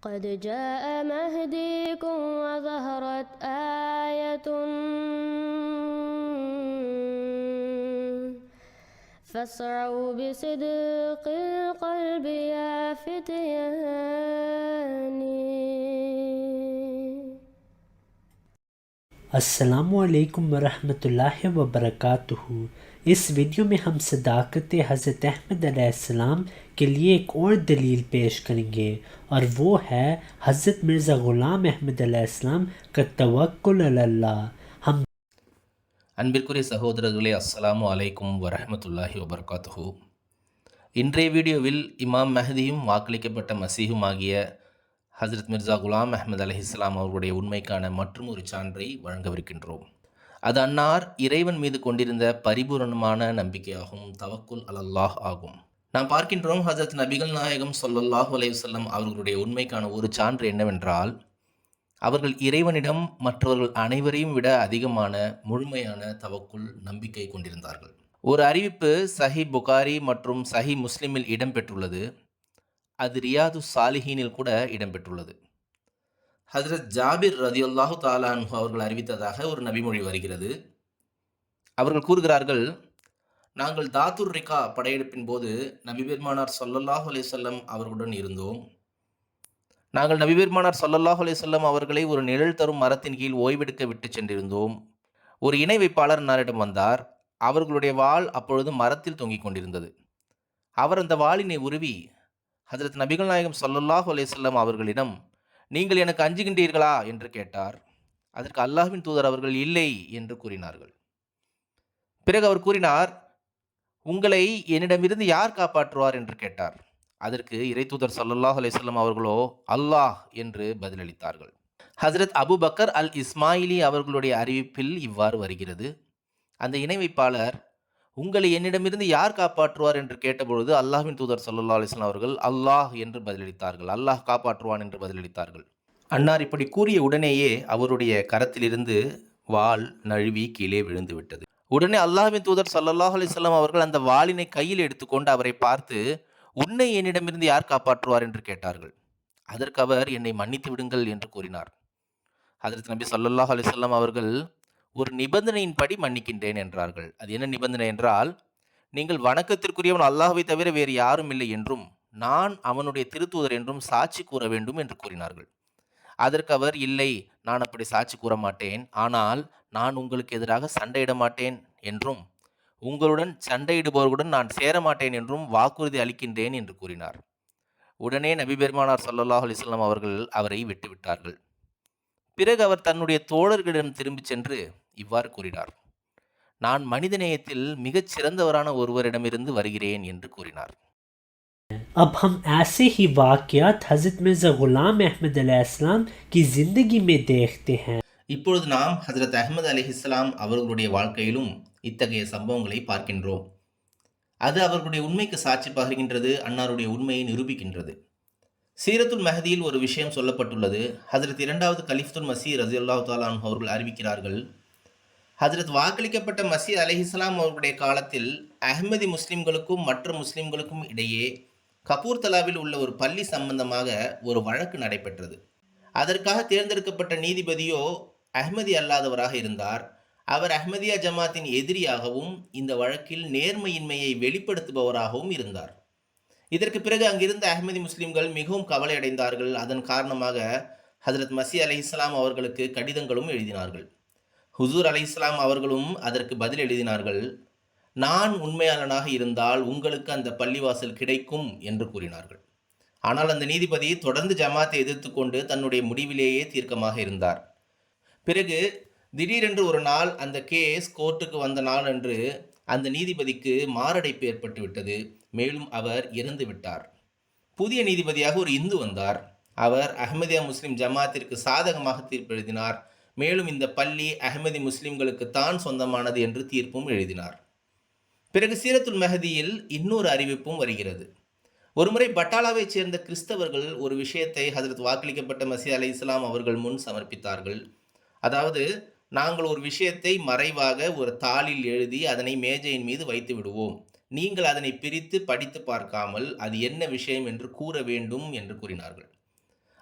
قد جاء مهديكم وظهرت آية فاسعوا بصدق القلب يا فتياني. अस्सलामुअलैकुम वरहमतुल्लाहि वबरकातुहू। इस वीडियो में हम सदाकत हज़रत अहमद अलैहिस्सलाम के लिए एक और दलील पेश करेंगे और वो है हज़रत मिर्ज़ा ग़ुलाम अहमद अलैहिस्सलाम का तवक्कुल अलल्लाह। हम அன்பிற்குரிய சகோதரர்களே, அஸ்ஸலாமு அலைக்கும் வரஹ்மத்துல்லாஹி வபரகாத்துஹு. இன்றைய வீடியோவில் இமாம் மஹதியும் வாக்களிக்கப்பட்ட மசீஹும் ஆகிய ஹஜ்ரத் மிர்சா குலாம் அஹ்மத் அலைஹிஸ்ஸலாம் அவர்களுடைய உண்மைக்கான மற்றும் ஒரு சான்றை வழங்கவிருக்கின்றோம். அது அன்னார் இறைவன் மீது கொண்டிருந்த பரிபூரணமான நம்பிக்கையாகும், தவக்குல் அலல்லாஹ் ஆகும். நாம் பார்க்கின்றோம், ஹஜ்ரத் நபிகள் நாயகம் ஸல்லல்லாஹு அலைஹி வஸல்லம் அவர்களுடைய உண்மைக்கான ஒரு சான்று என்னவென்றால், அவர்கள் இறைவனிடம் மற்றவர்கள் அனைவரையும் விட அதிகமான முழுமையான தவக்குல் நம்பிக்கை கொண்டிருந்தார்கள். ஒரு அறிவிப்பு சஹி புகாரி மற்றும் சஹி முஸ்லிமில் இடம்பெற்றுள்ளது. அது ரியாது சாலிஹீனில் கூட இடம்பெற்றுள்ளது. ஹஜ்ரத் ஜாபிர் ரதியுல்லாஹு தஆலா அன்ஹு அவர்கள் அறிவித்ததாக ஒரு நபிமொழி வருகிறது. அவர்கள் கூறுகிறார்கள், நாங்கள் தாத்துர் ரிகா படையெடுப்பின் போது நபி பெருமானார் ஸல்லல்லாஹு அலைஹி வஸல்லம் அவர்களுடன் இருந்தோம். நாங்கள் நபி பெருமானார் ஸல்லல்லாஹு அலைஹி வஸல்லம் அவர்களை ஒரு நிழல் தரும் மரத்தின் கீழ் ஓய்வெடுக்க விட்டு சென்றிருந்தோம். ஒரு இணை வைப்பாளர் அன்னாரிடம் வந்தார். அவர்களுடைய வாள் அப்பொழுது மரத்தில் தொங்கிக் கொண்டிருந்தது. அவர் அந்த வாளினை உருவி ஹஜ்ரத் நபிகள் நாயகம் ஸல்லல்லாஹு அலைஹி வஸல்லம் அவர்களிடம், நீங்கள் எனக்கு அஞ்சுகின்றீர்களா என்று கேட்டார். அதற்கு அல்லாஹ்வின் தூதர் அவர்கள் இல்லை என்று கூறினார்கள். பிறகு அவர் கூறினார், உங்களை என்னிடமிருந்து யார் காப்பாற்றுவார் என்று கேட்டார். அதற்கு இறைத்தூதர் ஸல்லல்லாஹு அலைஹி வஸல்லம் அவர்களோ அல்லாஹ் என்று பதிலளித்தார்கள். ஹஜ்ரத் அபு பக்கர் அல் இஸ்மாயிலி அவர்களுடைய அறிவிப்பில் இவ்வாறு வருகிறது, அந்த இணை வைப்பாளர், உங்களை என்னிடமிருந்து யார் காப்பாற்றுவார் என்று கேட்டபொழுது அல்லாஹ்வின் தூதர் ஸல்லல்லாஹு அலைஹி வஸல்லம் அவர்கள் அல்லாஹ் என்று பதிலளித்தார்கள். அல்லாஹ் காப்பாற்றுவான் என்று பதிலளித்தார்கள். அன்னார் இப்படி கூறிய உடனேயே அவருடைய கரத்திலிருந்து வாள் நழுவி கீழே விழுந்து விட்டது. உடனே அல்லாஹ்வின் தூதர் ஸல்லல்லாஹு அலைஹி வஸல்லம் அவர்கள் அந்த வாளினை கையில் எடுத்துக்கொண்டு அவரை பார்த்து, உன்னை என்னிடமிருந்து யார் காப்பாற்றுவார் என்று கேட்டார்கள். அதற்கு அவர், என்னை மன்னித்து விடுங்கள் என்று கூறினார். ஹஜ்ரத் நபி ஸல்லல்லாஹு அலைஹி வஸல்லம் அவர்கள் ஒரு நிபந்தனையின்படி மன்னிக்கின்றேன் என்றார்கள். அது என்ன நிபந்தனை என்றால், நீங்கள் வணக்கத்திற்குரியவன் அல்லாஹ்வை தவிர வேறு யாரும் இல்லை என்றும் நான் அவனுடைய திருத்தூதர் என்றும் சாட்சி கூற வேண்டும் என்று கூறினார்கள். அதற்கு அவர், இல்லை, நான் அப்படி சாட்சி கூற மாட்டேன், ஆனால் நான் உங்களுக்கு எதிராக சண்டையிட மாட்டேன் என்றும் உங்களுடன் சண்டையிடுபவர்களுடன் நான் சேரமாட்டேன் என்றும் வாக்குறுதி அளிக்கின்றேன் என்று கூறினார். உடனே நபி பெருமானார் ஸல்லல்லாஹு அலைஹி வஸல்லம் அவர்கள் அவரை விட்டுவிட்டார்கள். பிறகு அவர் தன்னுடைய தோழர்களிடம் திரும்பிச் சென்று இவ்வாறு கூறினார், நான் மனிதநேயத்தில் மிகச் சிறந்தவரான ஒருவரிடமிருந்து வருகிறேன் என்று கூறினார். अब हम ऐसे ही वाक़यात हज़रत मिर्ज़ा ग़ुलाम अहमद अलैहिस्सलाम की ज़िंदगी में देखते हैं। இப்பொழுது நாம் ஹஜ்ரத் அஹ்மத் அலைஹிஸ்ஸலாம் அவர்களுடைய வாழ்க்கையிலும் இத்தகைய சம்பவங்களை பார்க்கின்றோம். அது அவர்களுடைய உண்மைக்கு சாட்சி பகர்கின்றது, அன்னாருடைய உண்மையை நிரூபிக்கின்றது. சீரத்துல் மஹதியில் ஒரு விஷயம் சொல்லப்பட்டுள்ளது. ஹஜ்ரத் இரண்டாவது கலிஃபத்துல் மசீஹ் ரலியல்லாஹு தஆலா அன்ஹு அவர்கள் அறிவிக்கிறார்கள், ஹஜ்ரத் வாக்களிக்கப்பட்ட மசீஹ் அலைஹிஸ்ஸலாம் அவர்களுடைய காலத்தில் அஹ்மதி முஸ்லிம்களுக்கும் மற்ற முஸ்லிம்களுக்கும் இடையே கபூர்தலாவில் உள்ள ஒரு பள்ளி சம்பந்தமாக ஒரு வழக்கு நடைபெற்றது. அதற்காக தேர்ந்தெடுக்கப்பட்ட நீதிபதியோ அஹ்மதி அல்லாதவராக இருந்தார். அவர் அஹ்மதியா ஜமாத்தின் எதிரியாகவும் இந்த வழக்கில் நேர்மையின்மையை வெளிப்படுத்துபவராகவும் இருந்தார். இதற்கு பிறகு அங்கிருந்த அஹ்மதி முஸ்லிம்கள் மிகவும் கவலை அடைந்தார்கள். அதன் காரணமாக ஹஜ்ரத் மசீஹ் அலைஹிஸ்ஸலாம் அவர்களுக்கு கடிதங்களும் எழுதினார்கள். ஹுசூர் அலைஹிஸ்ஸலாம் அவர்களும் அதற்கு பதில் எழுதினார்கள். நான் உண்மையாளனாக இருந்தால் உங்களுக்கு அந்த பள்ளிவாசல் கிடைக்கும் என்று கூறினார்கள். ஆனால் அந்த நீதிபதி தொடர்ந்து ஜமாத்தை எதிர்த்து கொண்டு தன்னுடைய முடிவிலேயே தீர்க்கமாக இருந்தார். பிறகு திடீரென்று ஒரு நாள் அந்த கேஸ் கோர்ட்டுக்கு வந்த நாள் அன்று அந்த நீதிபதிக்கு மாரடைப்பு ஏற்பட்டு விட்டது. மேலும் அவர் இறந்து விட்டார். புதிய நீதிபதியாக ஒரு இந்து வந்தார். அவர் அஹ்மதியா முஸ்லிம் ஜமாத்திற்கு சாதகமாக தீர்ப்பு எழுதினார். மேலும் இந்த பள்ளி அஹ்மதி முஸ்லிம்களுக்கு தான் சொந்தமானது என்று தீர்ப்பும் எழுதினார். பிறகு சீரத்துல் மஹதியில் இன்னொரு அறிவிப்பும் வருகிறது. ஒருமுறை பட்டாலாவைச் சேர்ந்த கிறிஸ்தவர்கள் ஒரு விஷயத்தை ஹஜ்ரத் வாக்களிக்கப்பட்ட மசீஹ் அலைஹிஸ்ஸலாம் அவர்கள் முன் சமர்ப்பித்தார்கள். அதாவது, நாங்கள் ஒரு விஷயத்தை மறைவாக ஒரு தாளில் எழுதி அதனை மேஜையின் மீது வைத்து விடுவோம். நீங்கள் அதனை பிரித்து படித்து பார்க்காமல் அது என்ன விஷயம் என்று கூற வேண்டும் என்று கூறினார்கள்.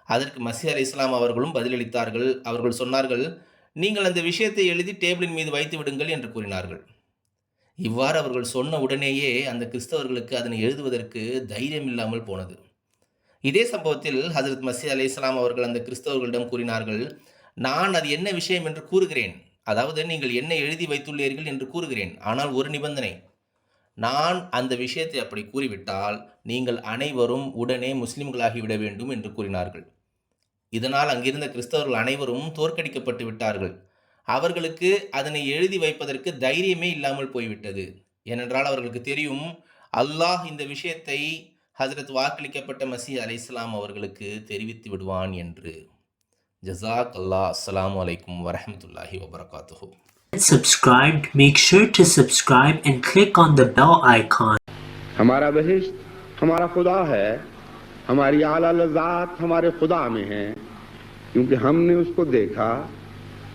அதற்கு மசீஹ் அலைஹிஸ்ஸலாம் அவர்களும் பதிலளித்தார்கள். அவர்கள் சொன்னார்கள், நீங்கள் அந்த விஷயத்தை எழுதி டேபிளின் மீது வைத்து விடுங்கள் என்று கூறினார்கள். இவ்வாறு அவர்கள் சொன்ன உடனேயே அந்த கிறிஸ்தவர்களுக்கு அதனை எழுதுவதற்கு தைரியம் இல்லாமல் போனது. இதே சம்பவத்தில் ஹஜ்ரத் மசீஹ் அலைஹிஸ்ஸலாம் அவர்கள் அந்த கிறிஸ்தவர்களிடம் கூறினார்கள், நான் அது என்ன விஷயம் என்று கூறுகிறேன், அதாவது நீங்கள் என்ன எழுதி வைத்துள்ளீர்கள் என்று கூறுகிறேன், ஆனால் ஒரு நிபந்தனை, நான் அந்த விஷயத்தை அப்படி கூறிவிட்டால் நீங்கள் அனைவரும் உடனே முஸ்லிம்களாகிவிட வேண்டும் என்று கூறினார்கள். இதனால் அங்கிருந்த கிறிஸ்தவர்கள் அனைவரும் தோற்கடிக்கப்பட்டு விட்டார்கள். அவர்களுக்கு அதனை எழுதி வைப்பதற்கு தைரியமே இல்லாமல் போய்விட்டது. ஏனென்றால் அவர்களுக்கு தெரியும், அல்லாஹ் இந்த விஷயத்தை ஹஜ்ரத் வாக்களிக்கப்பட்ட மசீஹ் அலைஹிஸ்ஸலாம் அவர்களுக்கு தெரிவித்து விடுவான் என்று. ஜஸாக் அல்லாஹ். அஸ்ஸலாமு அலைக்கும் வரஹ்மத்துல்லாஹி வபரகாத்துஹு. Subscribed, make sure to subscribe and click on the bell icon. हमारा बहिश्त हमारा खुदा है, हमारी आला लज़्ज़ात हमारे खुदा में है, क्योंकि हमने उसको देखा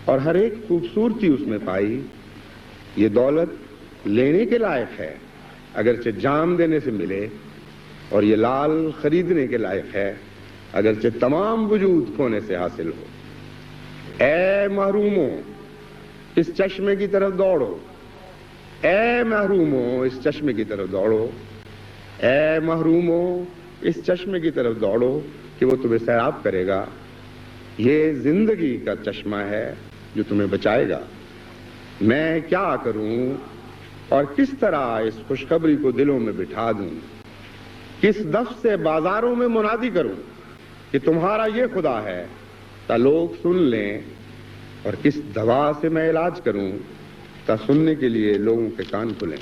और हर एक खूबसूरती उसमें पाई। ये दौलत लेने के लायक है अगरचे जाम देने से मिले, और ये लाल खरीदने के लायक है अगरचे तमाम वजूद खोने से हासिल हो। ए महरूमो, इस चश्मे की तरफ दौड़ो, ए महरूमो, इस चश्मे की तरफ दौड़ो, ए महरूमो, इस चश्मे की तरफ दौड़ो कि वो तुम्हें सैराब करेगा। ये जिंदगी का चश्मा है जो तुम्हें बचाएगा। मैं क्या करूं और किस तरह इस खुशखबरी को दिलों में बिठा दूं, किस दफ से बाजारों में मुनादी करूं कि तुम्हारा ये खुदा है, ता लोग सुन लें, और किस दवा से मैं इलाज करूं ता सुनने के लिए लोगों के कान खुलें।